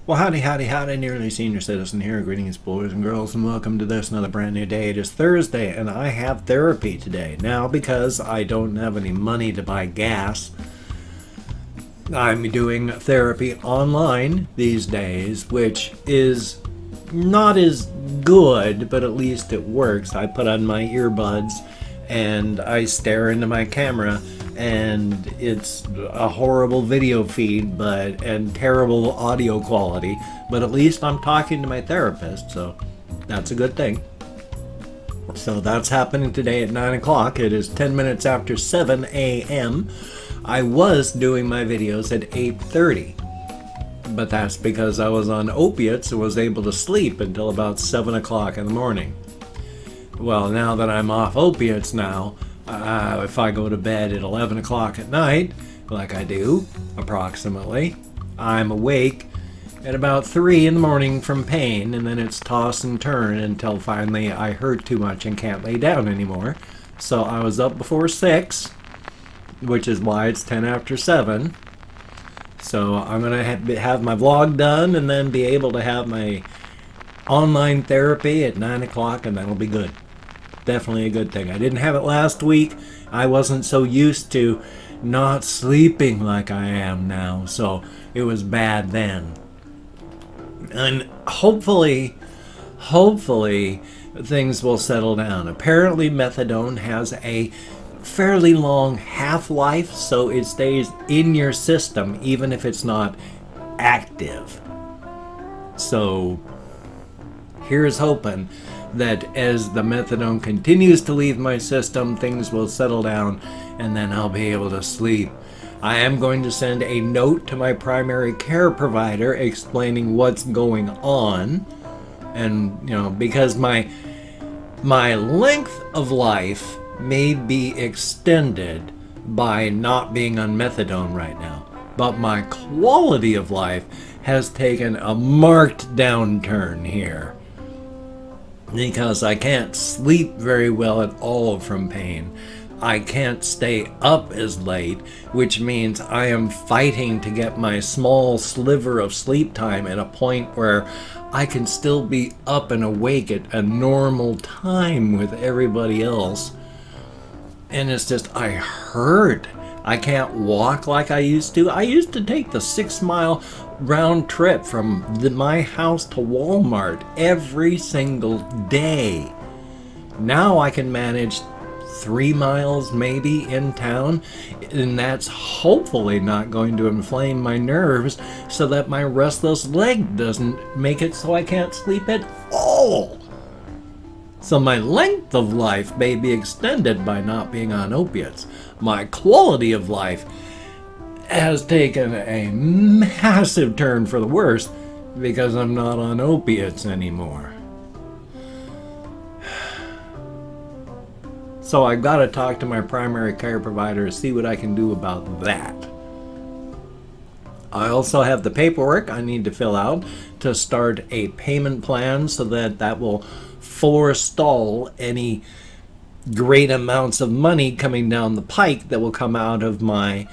Well, howdy, nearly senior citizen here. Greetings, boys and girls, and welcome to this another brand new day. It is Thursday, and I have therapy today. Now, because I don't have any money to buy gas, I'm doing therapy online these days, which is not as good, but at least it works. I put on my earbuds and I stare into my camera, and it's a horrible video feed and terrible audio quality, but at least I'm talking to my therapist, so that's a good thing. So that's happening today at 9 o'clock. It is 10 minutes after 7 a.m. I was doing my videos at 8:30, but that's because I was on opiates and was able to sleep until about 7 o'clock in the morning. Well, now that I'm off opiates now, if I go to bed at 11 o'clock at night, like I do, approximately, I'm awake at about 3 in the morning from pain, and then it's toss and turn until finally I hurt too much and can't lay down anymore. So I was up before 6, which is why it's 10 after 7. So I'm going to have my vlog done and then be able to have my online therapy at 9 o'clock, and that'll be good. Definitely a good thing. I didn't have it last week. I wasn't so used to not sleeping like I am now, so it was bad then. And hopefully things will settle down. Apparently methadone has a fairly long half-life, so it stays in your system even if it's not active. So here's hoping that as the methadone continues to leave my system, things will settle down and then I'll be able to sleep. I am going to send a note to my primary care provider explaining what's going on, and because my length of life may be extended by not being on methadone right now, but my quality of life has taken a marked downturn here, because I can't sleep very well at all from pain. I can't stay up as late, which means I am fighting to get my small sliver of sleep time at a point where I can still be up and awake at a normal time with everybody else. And it's just, I hurt. I can't walk like I used to. I used to take the 6-mile round trip from my house to Walmart every single day. Now I can manage 3 miles maybe in town, and that's hopefully not going to inflame my nerves so that my restless leg doesn't make it so I can't sleep at all. So my length of life may be extended by not being on opiates. My quality of life has taken a massive turn for the worse because I'm not on opiates anymore. So I've got to talk to my primary care provider to see what I can do about that. I also have the paperwork I need to fill out to start a payment plan so that will forestall any great amounts of money coming down the pike that will come out of my,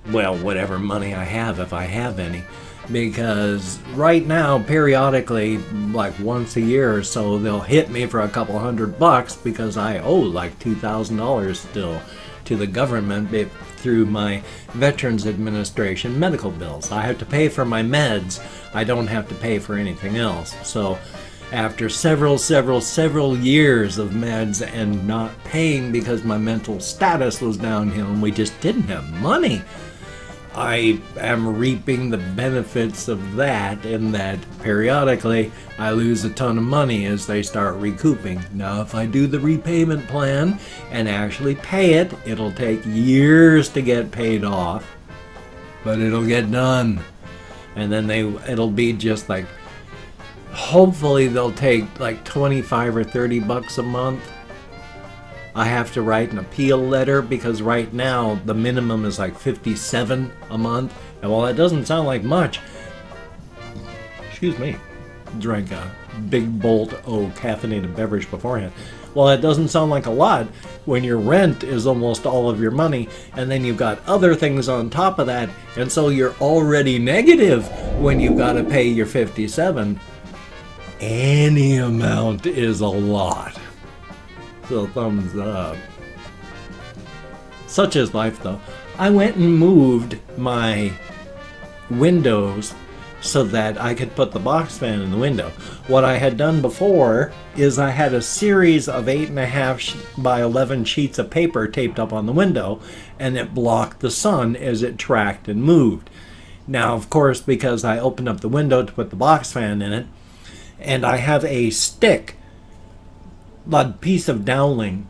whatever money I have, if I have any. Because right now, periodically, like once a year or so, they'll hit me for a couple $100 because I owe like $2,000 still to the government through my Veterans Administration medical bills. I have to pay for my meds. I don't have to pay for anything else. So after several years of meds and not paying because my mental status was downhill and we just didn't have money, I am reaping the benefits of that, in that periodically I lose a ton of money as they start recouping. Now, if I do the repayment plan and actually pay it, it'll take years to get paid off, but it'll get done. And then it'll be just like, hopefully they'll take like 25 or 30 bucks a month. I have to write an appeal letter because right now the minimum is like $57 a month. And while that doesn't sound like much, excuse me, drank a big bolt of caffeinated beverage beforehand. Well, it doesn't sound like a lot when your rent is almost all of your money, and then you've got other things on top of that, and so you're already negative when you've got to pay your 57. Any amount is a lot. So thumbs up. Such is life, though. I went and moved my windows so that I could put the box fan in the window. What I had done before is I had a series of 8.5 by 11 sheets of paper taped up on the window, and it blocked the sun as it tracked and moved. Now, of course, because I opened up the window to put the box fan in it, and I have a stick, a piece of doweling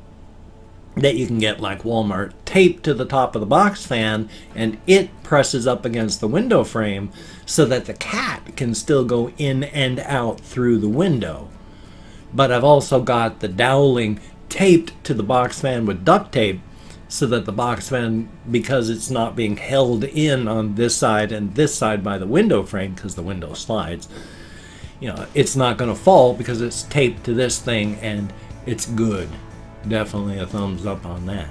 that you can get like Walmart, taped to the top of the box fan, and it presses up against the window frame so that the cat can still go in and out through the window. But I've also got the doweling taped to the box fan with duct tape so that the box fan, because it's not being held in on this side and this side by the window frame because the window slides, it's not going to fall because it's taped to this thing, and it's good. Definitely a thumbs up on that.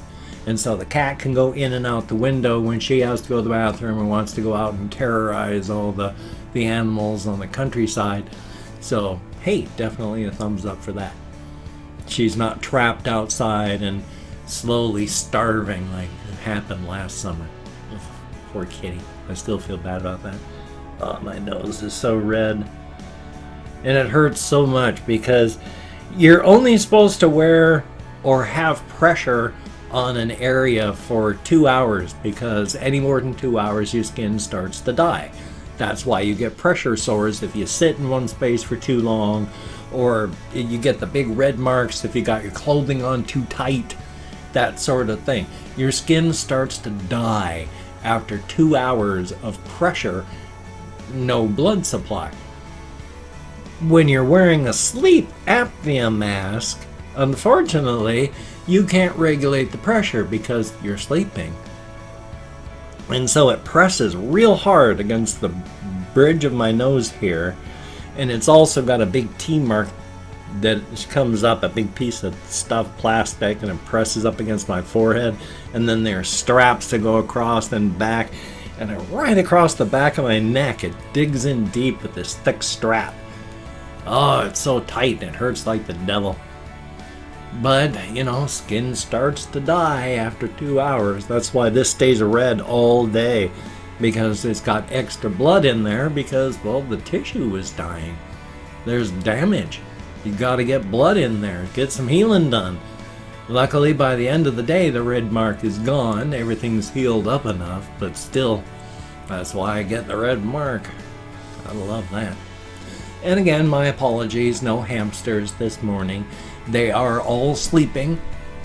And so the cat can go in and out the window when she has to go to the bathroom or wants to go out and terrorize all the animals on the countryside. So, hey, definitely a thumbs up for that. She's not trapped outside and slowly starving like it happened last summer. Ugh, poor kitty. I still feel bad about that. Oh, my nose is so red. And it hurts so much because you're only supposed to wear or have pressure on an area for 2 hours, because any more than 2 hours your skin starts to die. That's why you get pressure sores if you sit in one space for too long, or you get the big red marks if you got your clothing on too tight, that sort of thing. Your skin starts to die after 2 hours of pressure, no blood supply. When you're wearing a sleep apnea mask, unfortunately, you can't regulate the pressure because you're sleeping. And so it presses real hard against the bridge of my nose here. And it's also got a big T mark that comes up, a big piece of stuffed plastic, and it presses up against my forehead. And then there are straps that go across and back. And right across the back of my neck, it digs in deep with this thick strap. Oh, it's so tight and it hurts like the devil. But, skin starts to die after 2 hours. That's why this stays red all day, because it's got extra blood in there because, well, the tissue is dying. There's damage. You got to get blood in there. Get some healing done. Luckily, by the end of the day, the red mark is gone. Everything's healed up enough, but still, that's why I get the red mark. I love that. And again, my apologies, no hamsters this morning. They are all sleeping.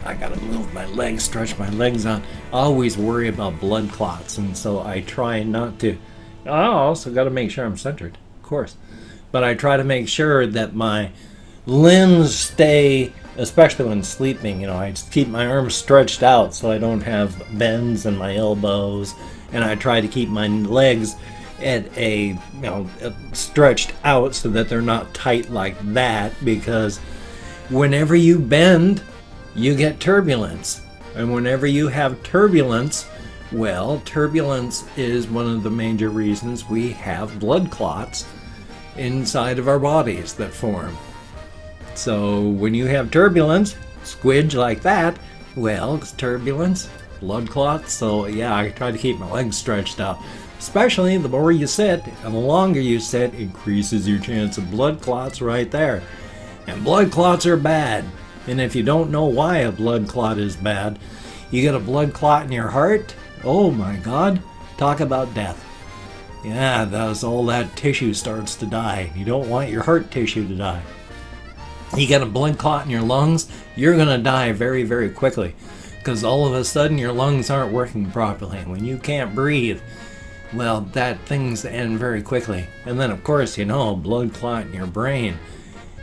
I gotta move my legs, stretch my legs out. I always worry about blood clots, and so I try not to. I also gotta make sure I'm centered, of course. But I try to make sure that my limbs stay, especially when sleeping, I just keep my arms stretched out so I don't have bends in my elbows, and I try to keep my legs at a stretched out so that they're not tight like that, because whenever you bend you get turbulence, and whenever you have turbulence, well, turbulence is one of the major reasons we have blood clots inside of our bodies that form. So when you have turbulence, squidge like that, well, it's turbulence, blood clots. So yeah, I try to keep my legs stretched out. Especially the more you sit and the longer you sit, increases your chance of blood clots right there. And blood clots are bad. And if you don't know why a blood clot is bad, you get a blood clot in your heart, oh my God, talk about death. Yeah, all that tissue starts to die. You don't want your heart tissue to die. You get a blood clot in your lungs, you're going to die very, very quickly. Because all of a sudden your lungs aren't working properly. When you can't breathe, well, that things end very quickly. And then, of course, a blood clot in your brain.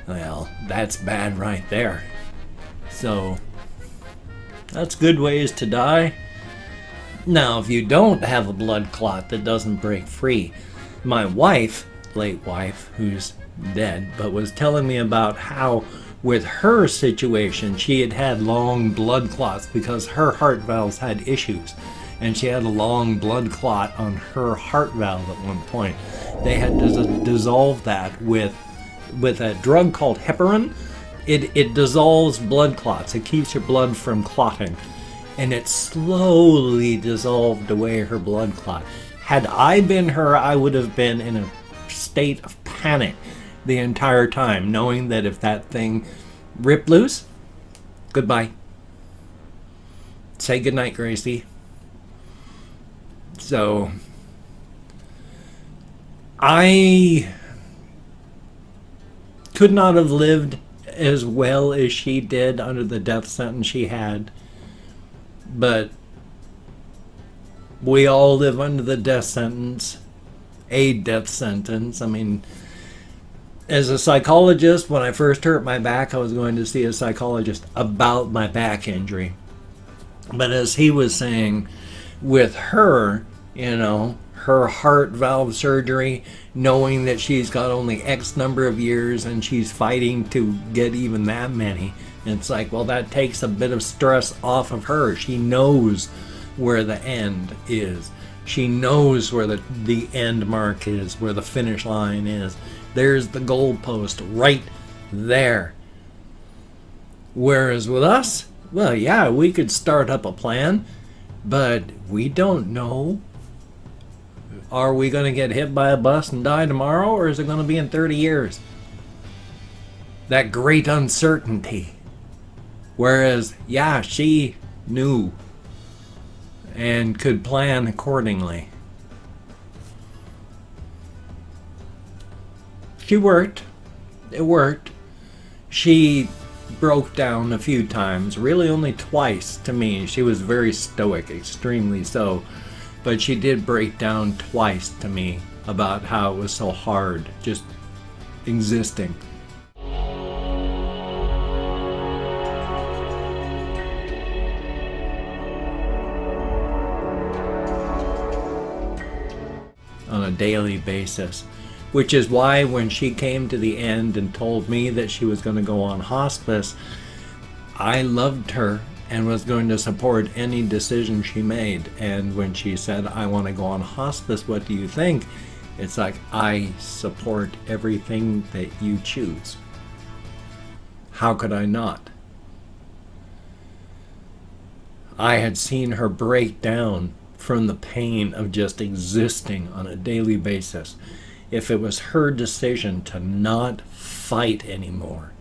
Well, that's bad right there. So, that's good ways to die. Now, if you don't have a blood clot that doesn't break free, my wife, late wife, who's dead, but was telling me about how With her situation, she had had long blood clots because her heart valves had issues. And she had a long blood clot on her heart valve at one point. They had to dissolve that with a drug called heparin. It dissolves blood clots. It keeps your blood from clotting. And it slowly dissolved away her blood clot. Had I been her, I would have been in a state of panic the entire time, knowing that if that thing ripped loose, goodbye. Say goodnight, Gracie. So, I could not have lived as well as she did under the death sentence she had. But we all live under the death sentence, a death sentence. I mean, as a psychologist, when I first hurt my back, I was going to see a psychologist about my back injury. But as he was saying, with her, her heart valve surgery, knowing that she's got only X number of years and she's fighting to get even that many, it's like, well, that takes a bit of stress off of her. She knows where the end is. She knows where the end mark is, where the finish line is. There's the goalpost right there. Whereas with us, well, yeah, we could start up a plan, but we don't know. Are we going to get hit by a bus and die tomorrow, or is it going to be in 30 years? That great uncertainty. Whereas, yeah, she knew and could plan accordingly. She worked. It worked. She broke down a few times, really only twice to me. She was very stoic, extremely so. But she did break down twice to me about how it was so hard just existing. On a daily basis. Which is why when she came to the end and told me that she was going to go on hospice, I loved her and was going to support any decision she made. And when she said, I want to go on hospice, what do you think? It's like, I support everything that you choose. How could I not? I had seen her break down from the pain of just existing on a daily basis. If it was her decision to not fight anymore.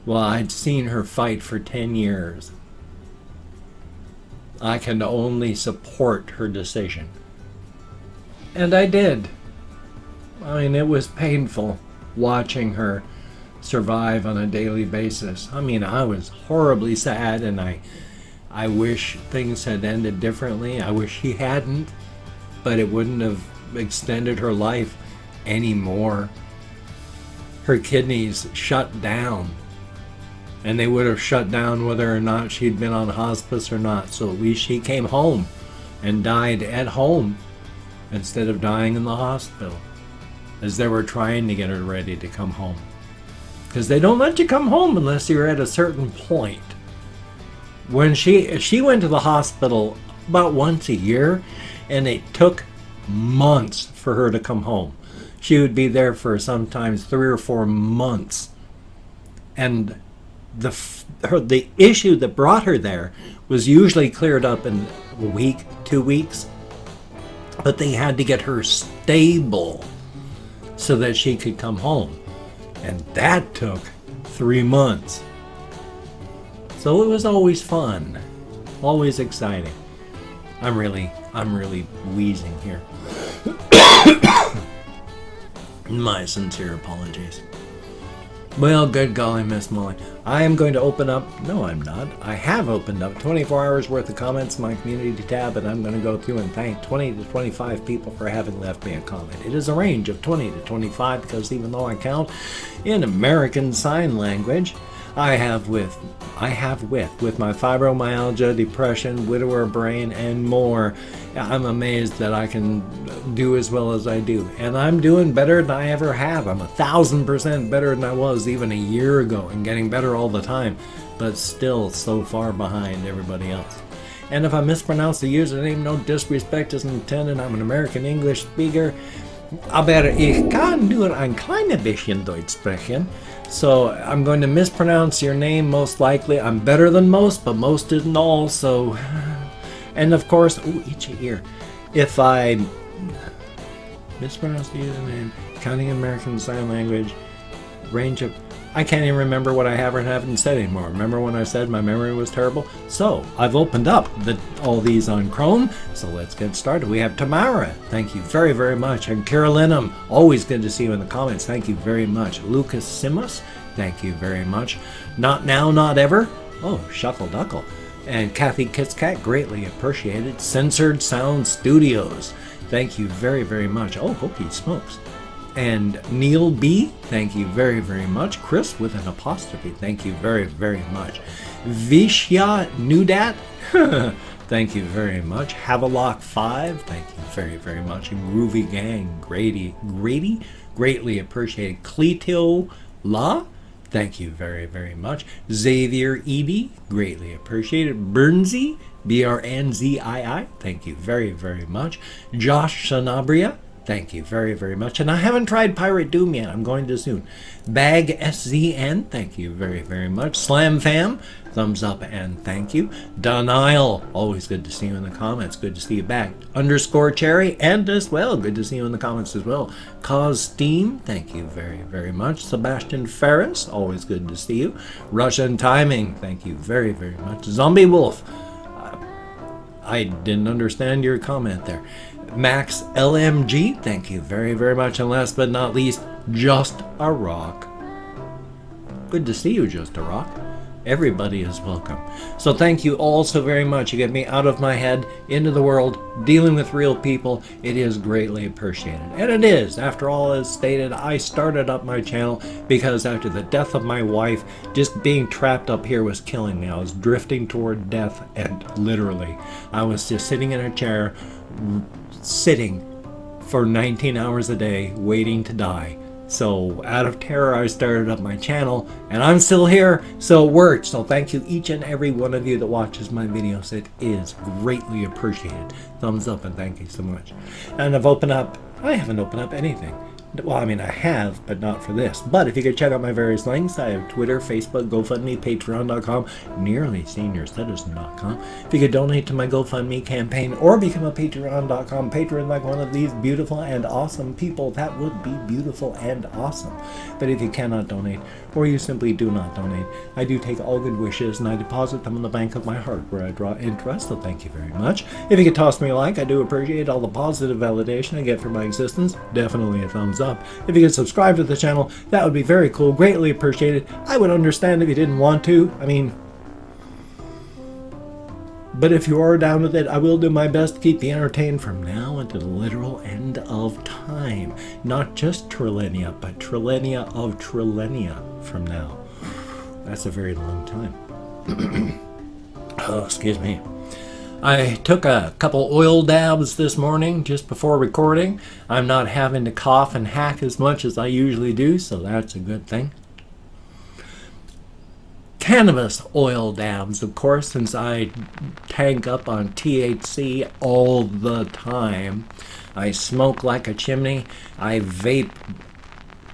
Well, I'd seen her fight for 10 years. I can only support her decision. And I did. I mean, it was painful watching her survive on a daily basis. I mean, I was horribly sad, and I wish things had ended differently. I wish he hadn't, but it wouldn't have extended her life anymore. Her kidneys shut down, and they would have shut down whether or not she'd been on hospice or not. So at least she came home and died at home instead of dying in the hospital, as they were trying to get her ready to come home. Because they don't let you come home unless you're at a certain point. When she went to the hospital about once a year, and it took months for her to come home. She would be there for sometimes 3 or 4 months. And the issue that brought her there was usually cleared up in a week, 2 weeks. But they had to get her stable so that she could come home. And that took 3 months. So it was always fun, always exciting. I'm really wheezing here. My sincere apologies. Well, good golly, Miss Molly. I am going to open up, no I'm not, I have opened up 24 hours worth of comments in my community tab, and I'm going to go through and thank 20 to 25 people for having left me a comment. It is a range of 20 to 25 because even though I count in American Sign Language, I have with my fibromyalgia, depression, widower brain, and more. I'm amazed that I can do as well as I do. And I'm doing better than I ever have. I'm 1,000% better than I was even a year ago, and getting better all the time, but still so far behind everybody else. And if I mispronounce the username, no disrespect is intended. I'm an American English speaker. Aber ich kann nur ein kleines bisschen Deutsch sprechen. So I'm going to mispronounce your name most likely. I'm better than most, but most isn't all, so... And of course, itchy ear. If I mispronounce the username, counting American Sign Language, range of... I can't even remember what I have or haven't said anymore. Remember when I said my memory was terrible? So, I've opened up all these on Chrome, so let's get started. We have Tamara, thank you very, very much. And Carolinum, always good to see you in the comments, thank you very much. Lucas Simus, thank you very much. Not Now, Not Ever, oh, Shuckle Duckle. And Kathy Kitscat, greatly appreciated. Censored Sound Studios, thank you very, very much. Oh, Hokey Smokes. And Neil B, thank you very, very much. Chris with an apostrophe, thank you very, very much. Vishya Nudat, thank you very much. Havelock 5, thank you very, very much. And Groovy Gang, Grady, greatly appreciated. Cleto La, thank you very, very much. Xavier Edie, greatly appreciated. Burnsie, BRNZII, thank you very, very much. Josh Sanabria, thank you very, very much. And I haven't tried Pirate Doom yet. I'm going to soon. Bag SZN, thank you very, very much. Slam Fam, thumbs up and thank you. Denial, always good to see you in the comments. Good to see you back. Underscore Cherry, and as well, good to see you in the comments as well. Cause Steam, thank you very, very much. Sebastian Ferris, always good to see you. Russian Timing, thank you very, very much. Zombie Wolf, I didn't understand your comment there. Max LMG, thank you very, very much. And last but not least, Just a Rock. Good to see you, Just a Rock. Everybody is welcome. So thank you all so very much. You get me out of my head, into the world, dealing with real people. It is greatly appreciated. And it is. After all is stated, I started up my channel because after the death of my wife, just being trapped up here was killing me. I was drifting toward death, and literally, I was just sitting in a chair, sitting for 19 hours a day, waiting to die. So out of terror, I started up my channel, and I'm still here, so it worked. So thank you each and every one of you that watches my videos. It is greatly appreciated. Thumbs up and thank you so much. And I haven't opened up anything. Well, I mean, I have, but not for this. But if you could check out my various links, I have Twitter, Facebook, GoFundMe, Patreon.com, NearlySeniorCitizen.com. If you could donate to my GoFundMe campaign or become a Patreon.com patron like one of these beautiful and awesome people, that would be beautiful and awesome. But if you cannot donate, or you simply do not donate, I do take all good wishes and I deposit them in the bank of my heart where I draw interest, so thank you very much. If you could toss me a like, I do appreciate all the positive validation I get for my existence. Definitely a thumbs up. If you could subscribe to the channel, that would be very cool, greatly appreciated. I would understand if you didn't want to, but if you are down with it, I will do my best to keep you entertained from now until the literal end of time. Not just trillennia, but trillennia of trillennia from now. That's a very long time. Oh, excuse me. I took a couple oil dabs this morning just before recording. I'm not having to cough and hack as much as I usually do, so that's a good thing. Cannabis oil dabs, of course, since I tank up on THC all the time. I smoke like a chimney. I vape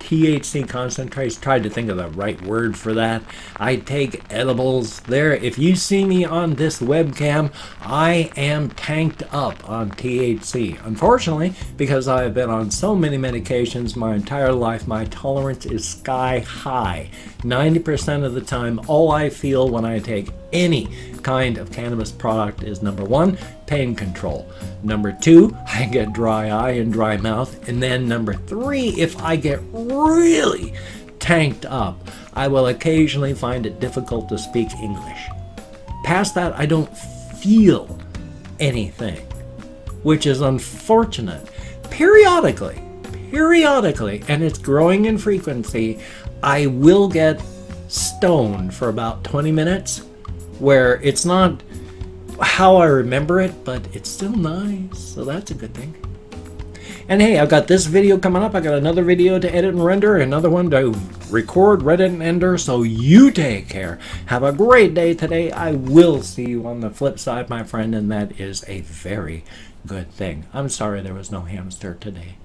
THC concentrates. Tried to think of the right word for that. I take edibles. There, if you see me on this webcam, I am tanked up on THC. Unfortunately, because I have been on so many medications my entire life, my tolerance is sky high. 90% of the time, all I feel when I take any kind of cannabis product is, number one, pain control. Number two, I get dry eye and dry mouth. And then number three, if I get really tanked up, I will occasionally find it difficult to speak English. Past that, I don't feel anything, which is unfortunate. Periodically, and it's growing in frequency, I will get stoned for about 20 minutes, where it's not how I remember it, but it's still nice, so that's a good thing. And hey, I've got this video coming up. I got another video to edit and render, another one to record, edit, and ender. So you take care. Have a great day today. I will see you on the flip side, my friend, and that is a very good thing. I'm sorry there was no hamster today.